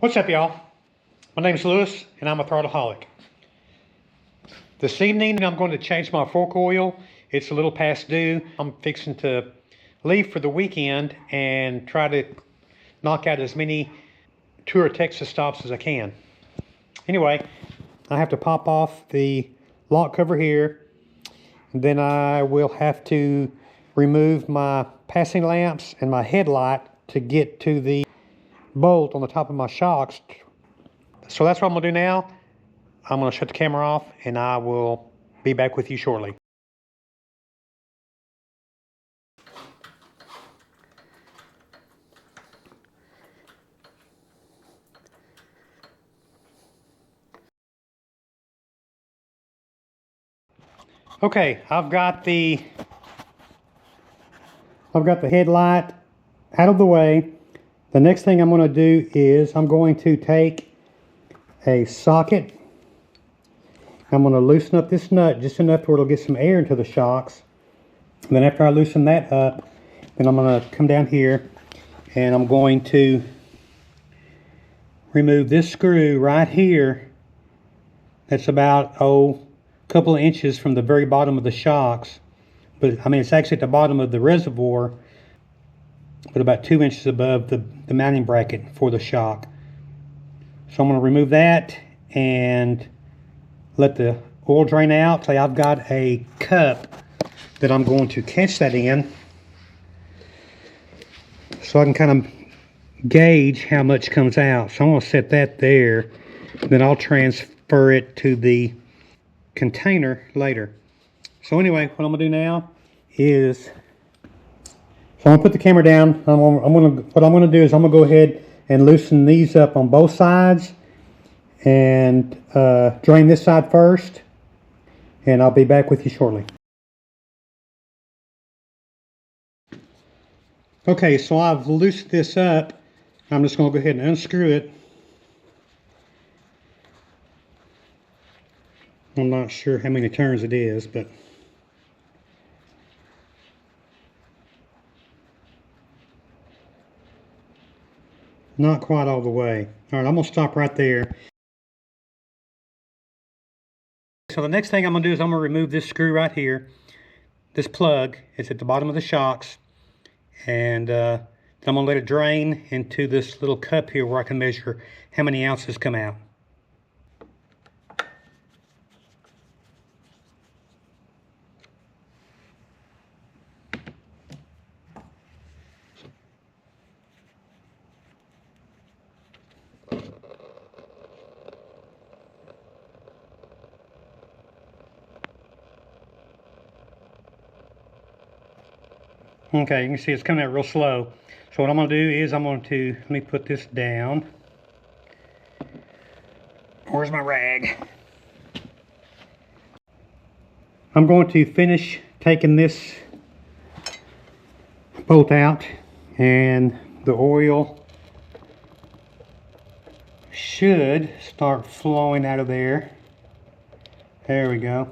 What's up, y'all? My name's Lewis, and I'm a throttleaholic. This evening, I'm going to change my fork oil. It's a little past due. I'm fixing to leave for the weekend and try to knock out as many Tour Texas stops as I can. Anyway, I have to pop off the lock cover here. Then I will have to remove my passing lamps and my headlight to get to the bolt on the top of my shocks. So that's what I'm gonna do now. I'm gonna shut the camera off and I will be back with you shortly. Okay, I've got the headlight out of the way. The next thing I'm going to do is I'm going to take a socket. I'm going to loosen up this nut just enough to where it'll get some air into the shocks. And then after I loosen that up, then I'm going to come down here and I'm going to remove this screw right here. That's about, a couple of inches from the very bottom of the shocks. But I mean, it's actually at the bottom of the reservoir, but about 2 inches above the mounting bracket for the shock. So I'm going to remove that and let the oil drain out. So I've got a cup that I'm going to catch that in so I can kind of gauge how much comes out. So I'm going to set that there, then I'll transfer it to the container later. So anyway, what I'm going to do now is, so I'm going to put the camera down. What I'm going to do is I'm going to go ahead and loosen these up on both sides and drain this side first, and I'll be back with you shortly. Okay, so I've loosened this up. I'm just going to go ahead and unscrew it. I'm not sure how many turns it is, but not quite all the way. All right, I'm going to stop right there. So the next thing I'm going to do is I'm going to remove this screw right here. This plug is at the bottom of the shocks. And then I'm going to let it drain into this little cup here where I can measure how many ounces come out. Okay, you can see it's coming out real slow. So what I'm going to do is let me put this down. Where's my rag? I'm going to finish taking this bolt out, and the oil should start flowing out of there. There we go.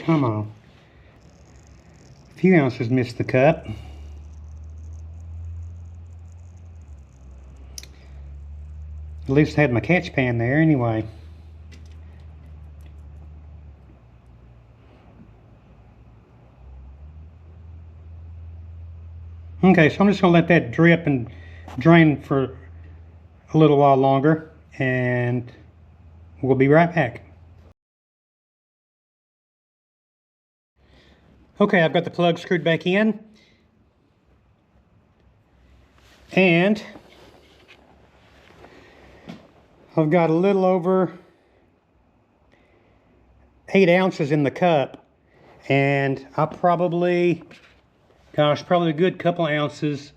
Come on. A few ounces missed the cup. At least I had my catch pan there anyway. Okay, so I'm just going to let that drip and drain for a little while longer, and we'll be right back. Okay, I've got the plug screwed back in, and I've got a little over 8 ounces in the cup, and I probably a good couple ounces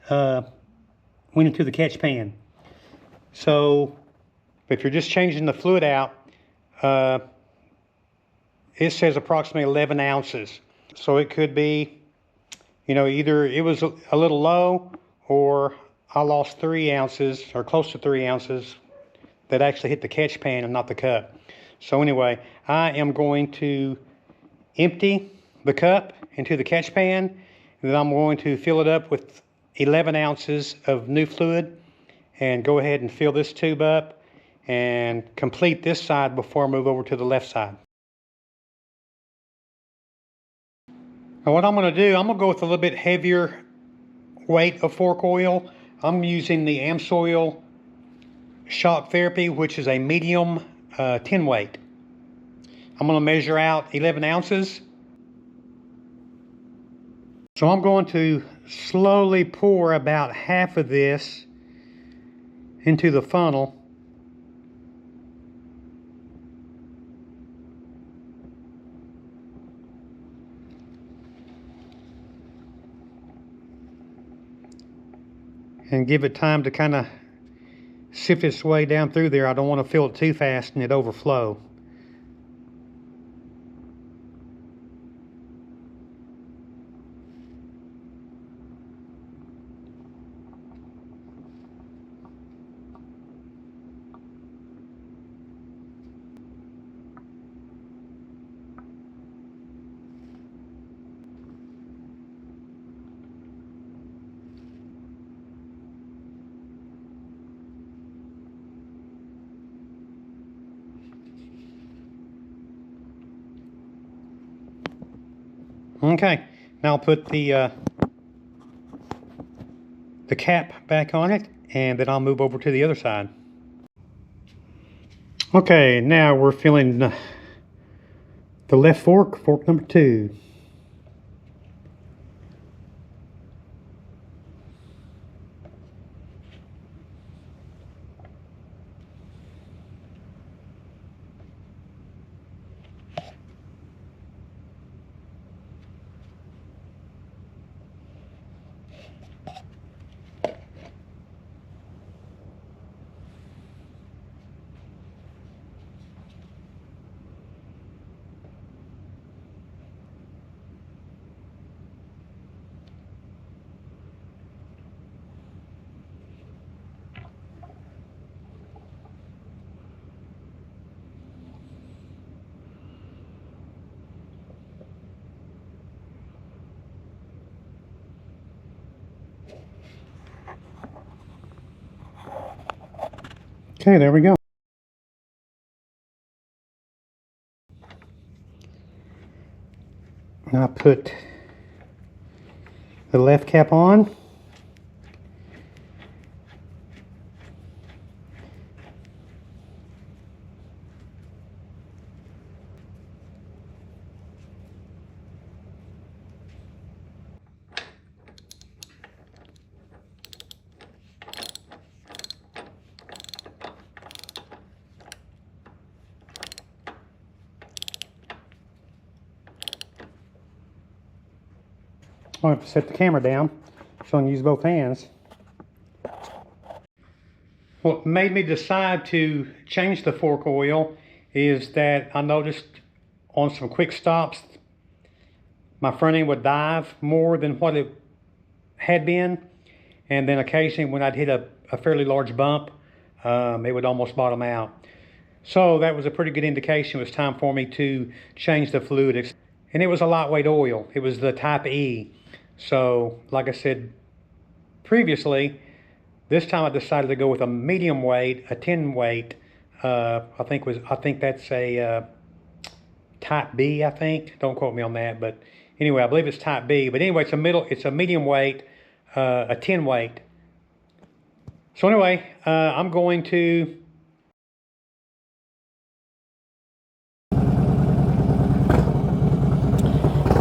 went into the catch pan. So if you're just changing the fluid out, it says approximately 11 ounces. So it could be, you know, either it was a little low, or I lost 3 ounces or close to 3 ounces that actually hit the catch pan and not the cup. So anyway, I am going to empty the cup into the catch pan, and then I'm going to fill it up with 11 ounces of new fluid, and go ahead and fill this tube up and complete this side before I move over to the left side. Now what I'm going to do, I'm going to go with a little bit heavier weight of fork oil. I'm using the AMSOIL Shock Therapy, which is a medium 10 weight. I'm going to measure out 11 ounces. So I'm going to slowly pour about half of this into the funnel. And give it time to kind of sift its way down through there. I don't want to fill it too fast and it overflow. Okay, now I'll put the cap back on it, and then I'll move over to the other side. Okay, now we're filling the left fork, fork number 2. Okay, there we go. Now I put the left cap on. I have to set the camera down so I can use both hands. What made me decide to change the fork oil is that I noticed on some quick stops my front end would dive more than what it had been, and then occasionally when I'd hit a fairly large bump, it would almost bottom out. So that was a pretty good indication it was time for me to change the fluid. And it was a lightweight oil. It was the type E. So, like I said previously, this time I decided to go with a medium weight, a 10 weight. I think that's a type B. I think. Don't quote me on that, but anyway, I believe it's type B. But anyway, it's a medium weight, a 10 weight. So anyway, I'm going to.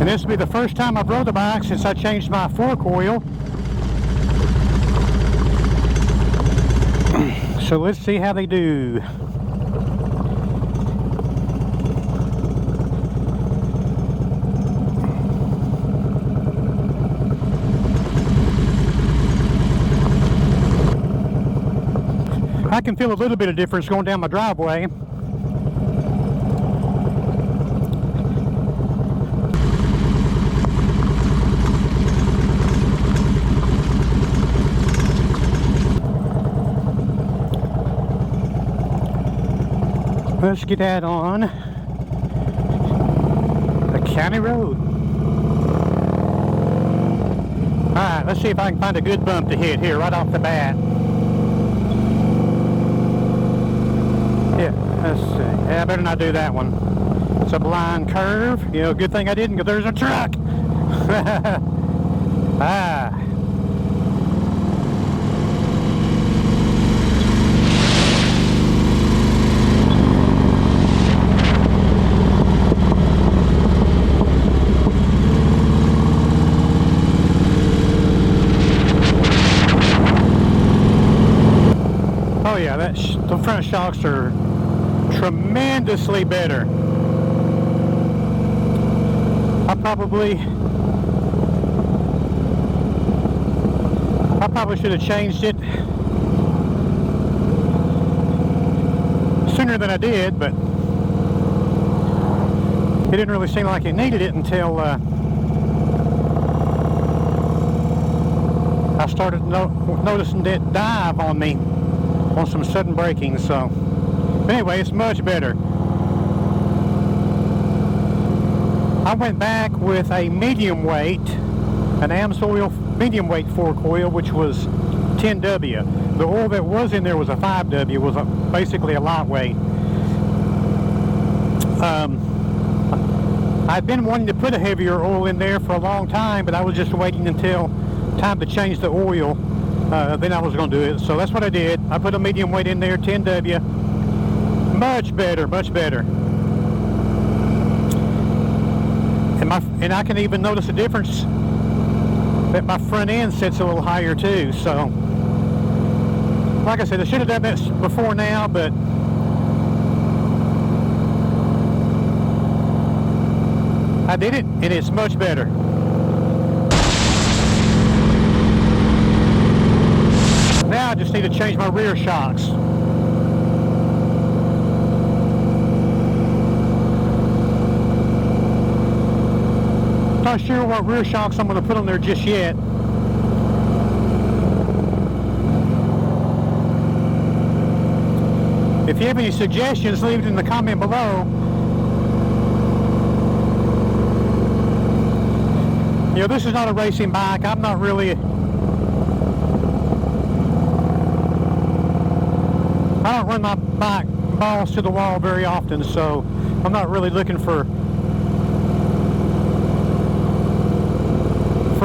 And this will be the first time I've rode the bike since I changed my fork oil. So let's see how they do. I can feel a little bit of difference going down my driveway. Let's get that on a county road. Alright, let's see if I can find a good bump to hit here right off the bat. Yeah, let's see. Yeah, I better not do that one. It's a blind curve. You know, good thing I didn't, because there's a truck. Ah. Oh yeah, the front shocks are tremendously better. I probably should have changed it sooner than I did, but it didn't really seem like it needed it until I started noticing that dive on me on some sudden braking. So anyway, it's much better. I went back with a medium weight, an AMSOIL medium weight fork oil, which was 10W. The oil that was in there was a 5W, was basically a lightweight. I'd been wanting to put a heavier oil in there for a long time, but I was just waiting until time to change the oil. Then I was going to do it. So that's what I did. I put a medium weight in there, 10W. Much better, much better. And I can even notice a difference that my front end sits a little higher too. So, like I said, I should have done this before now, but I did it, and it's much better. Now I just need to change my rear shocks. Not sure what rear shocks I'm going to put on there just yet. If you have any suggestions, leave it in the comment below. You know, this is not a racing bike. I'm not really... I don't run my bike balls to the wall very often, so I'm not really looking for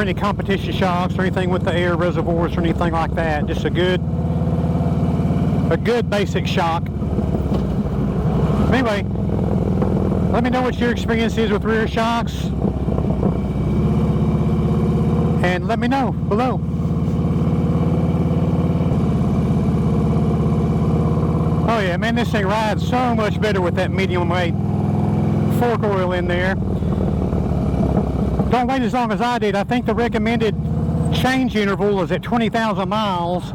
any competition shocks or anything with the air reservoirs or anything like that. Just a good basic shock. Anyway, let me know what your experience is with rear shocks, and let me know below. Oh yeah, man, this thing rides so much better with that medium weight fork oil in there. Don't wait as long as I did. I think the recommended change interval is at 20,000 miles,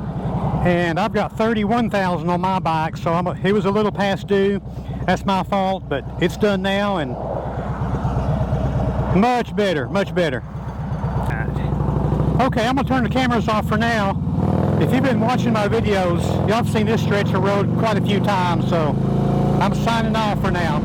and I've got 31,000 on my bike, so it was a little past due. That's my fault, but it's done now, and much better, much better. Okay, I'm gonna turn the cameras off for now. If you've been watching my videos, y'all have seen this stretch of road quite a few times, so I'm signing off for now.